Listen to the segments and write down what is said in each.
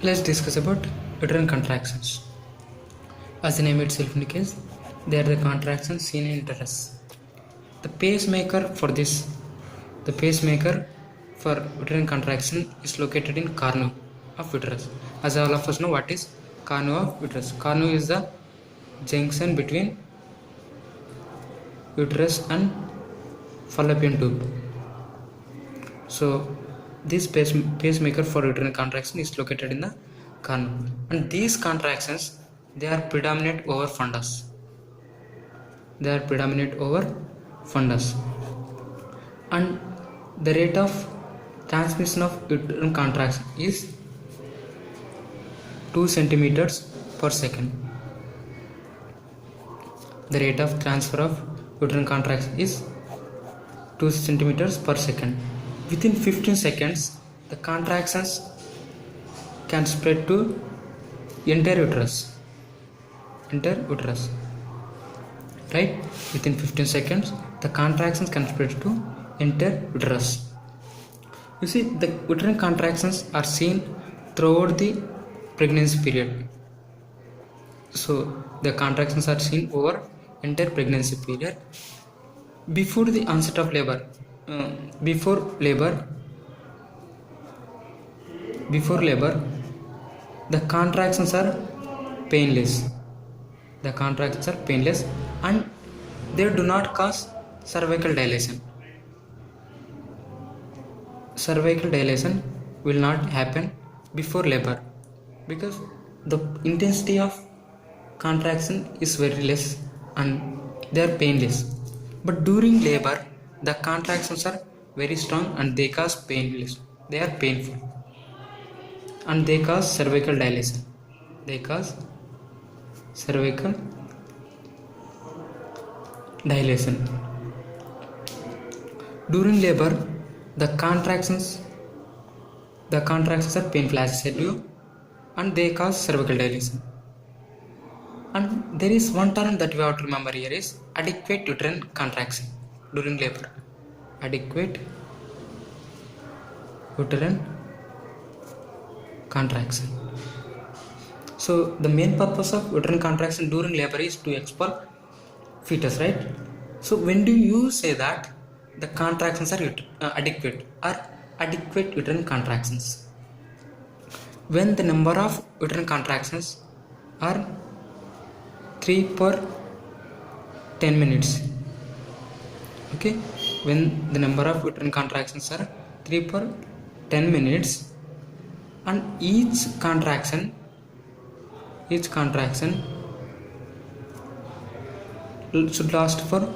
Let's discuss about uterine contractions. As the name itself indicates, they are the contractions seen in uterus. The pacemaker for uterine contraction is located in cornu of uterus. As all of us know, what is cornu of uterus? Cornu is the junction between uterus and fallopian tube. So this pacemaker for uterine contraction is located in the cornu, and these contractions, they are predominant over fundus. And the rate of transmission of uterine contraction is 2 centimeters per second. The rate of transfer of uterine contraction is 2 centimeters per second. Within 15 seconds, the contractions can spread to entire uterus. Right? Within 15 seconds, the contractions can spread to entire uterus. You see, the uterine contractions are seen throughout the pregnancy period. So the contractions are seen over entire pregnancy period. Before the onset of labor, before labor, the contractions are painless. And they do not cause cervical dilation. Cervical dilation will not happen before labor because the intensity of contraction is very less and they are painless. But during labor, the contractions are very strong and they cause painless. They are painful and they cause cervical dilation. During labor, the contractions are painful, as I said to you, and they cause cervical dilation. And there is one term that we have to remember here is adequate uterine contraction during labor. Adequate uterine contraction. So the main purpose of uterine contraction during labor is to expel fetus, right? So when do you say that the contractions are adequate uterine contractions? When the number of uterine contractions are 3 per 10 minutes. Okay, when the number of uterine contractions are 3 per 10 minutes and each contraction should last for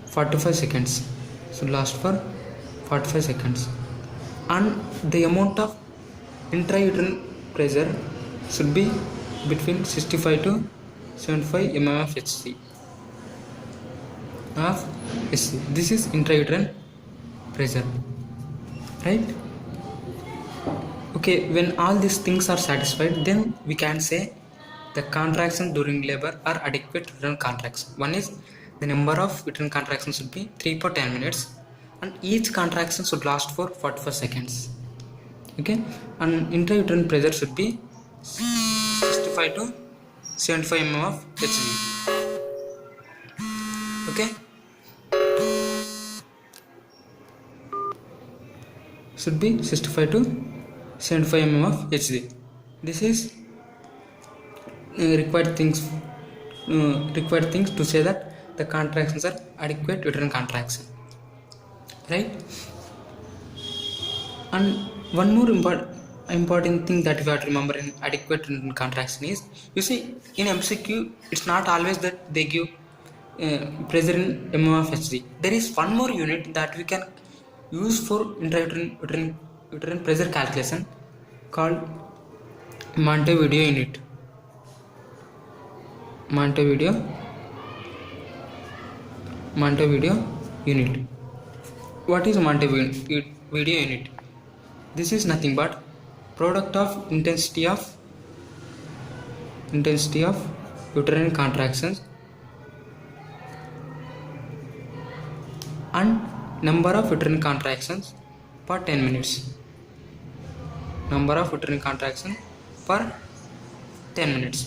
45 seconds. And the amount of intrauterine pressure should be between 65 to 75 mm of Hg. This is intrauterine pressure, right? Okay, when all these things are satisfied, then we can say the contractions during labor are adequate uterine contraction. One is the number of uterine contractions should be 3 per 10 minutes and each contraction should last for 45 seconds. Okay, and intrauterine pressure should be 65 to 75 mm of Hg. Okay, should be 65 to 75 mm of Hg. This is required things to say that the contractions are adequate uterine contraction, right? And one more important thing that we have to remember in adequate uterine contraction is, you see, in MCQ it's not always that they give pressure in mm of Hg. There is one more unit that we can use for uterine pressure calculation called Montevideo unit. Montevideo unit. What is Montevideo unit? This is nothing but product of intensity of uterine contractions and number of uterine contractions per 10 minutes. Number of uterine contractions per 10 minutes.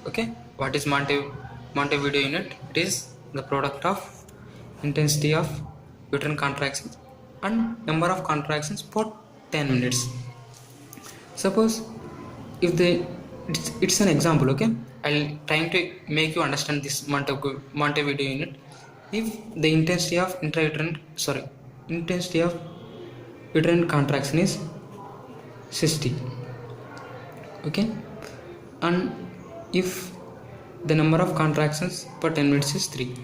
Okay, what is Montevideo unit? It is the product of intensity of uterine contractions and number of contractions per 10 minutes. Suppose if it's an example. Okay, I'll trying to make you understand this Montevideo unit. If the intensity of uterine contraction is 60, okay, and if the number of contractions per 10 minutes is 3,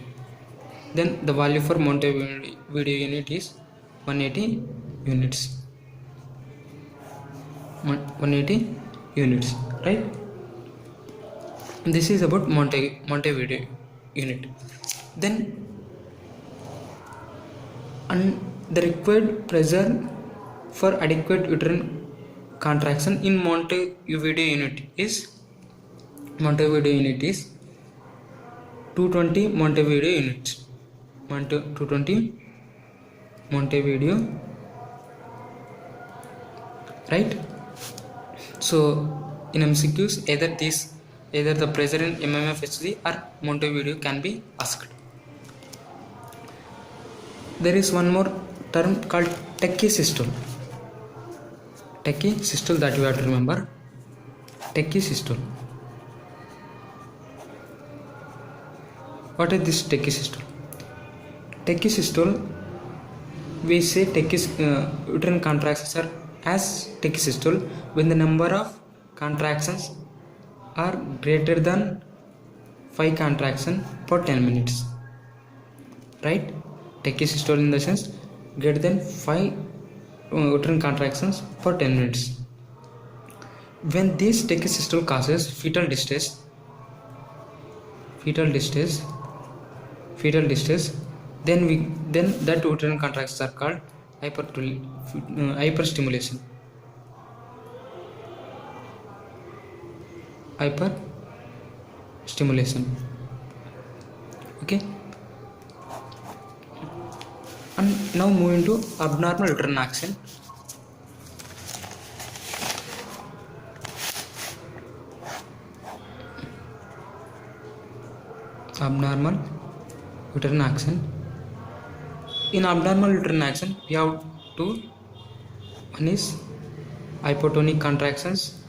then the value for Montevideo unit is 180 units. 180 units, right? This is about Montevideo unit. Then and the required pressure for adequate uterine contraction in Montevideo unit is 220 Montevideo units. 220 Montevideo, right? So in MCQs, either the pressure in mmFHg or Montevideo can be asked. There is one more term called tachysystole. Tachysystole, that you have to remember. Tachysystole. What is this tachysystole? Tachysystole, we say uterine contractions are as tachysystole when the number of contractions are greater than 5 contractions per 10 minutes, right? Tachysystole in the sense greater than 5 uterine contractions per 10 minutes. When this tachysystole causes fetal distress, then that uterine contractions are called hyperstimulation. Okay, and now moving to abnormal uterine action. Abnormal uterine action. In abnormal uterine action, we have two. One is hypotonic contractions.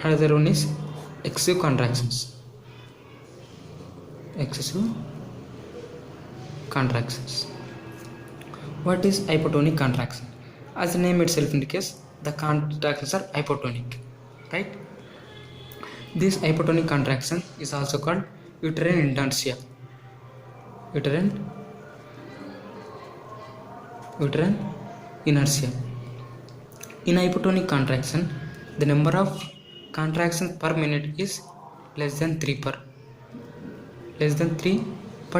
Another one is excessive contractions. What is hypotonic contraction? As the name itself indicates, the contractions are hypotonic, right? This hypotonic contraction is also called uterine inertia. In hypotonic contraction, the number of contractions per minute is less than 3 per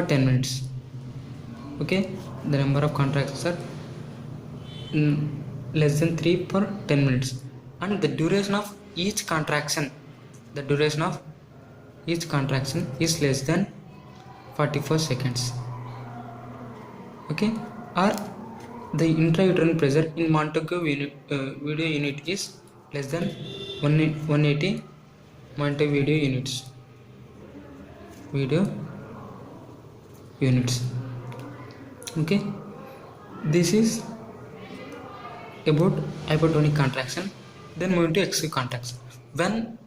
10 minutes. Okay, the number of contractions are less than 3 per 10 minutes, and the duration of each contraction is less than 44 seconds. Okay, or the intrauterine pressure in Montevideo unit is less than 180 Montevideo units. Okay, this is about hypotonic contraction. Then moving to excessive contraction. When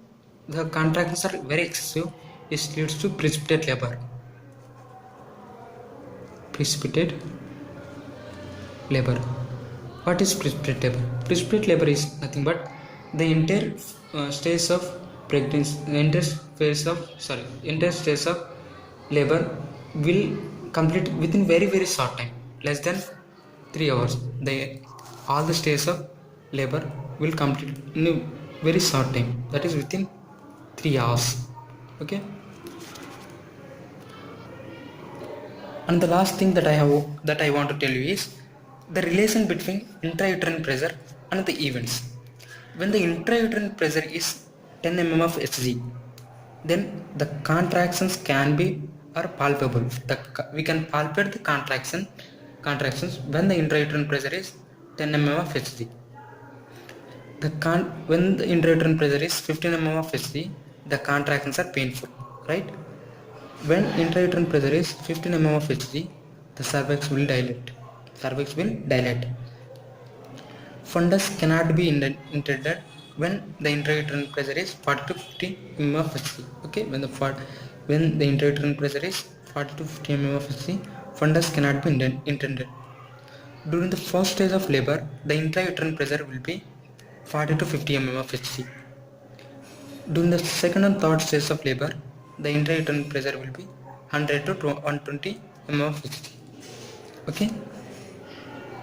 the contractions are very excessive, it leads to precipitate labor. What is precipitate labor? Precipitate labor is nothing but the entire stage of pregnancy, entire stage of labor will complete within very short time, less than 3 hours. All the stages of labor will complete in a very short time, that is within 3 hours. Okay, and the last thing that I want to tell you is the relation between intrauterine pressure and the events. When the intrauterine pressure is 10 mm of Hg, then the contractions can be palpable. We can palpate the contractions when the intrauterine pressure is 10 mm of Hg. When the intrauterine pressure is 15 mm of Hg, the contractions are painful, right? When intrauterine pressure is 15 mm of Hg, the cervix will dilate. Cervix will dilate. Fundus cannot be intended when the intrauterine pressure is 40 to 50 mm of Hg. Okay, when the intrauterine pressure is 40 to 50 mm of Hg, fundus cannot be intended. During the first stage of labor, the intrauterine pressure will be 40 to 50 mm of Hg. During the second and third stage of labor, the intrauterine pressure will be 100 to 120 mm of Hg. Okay.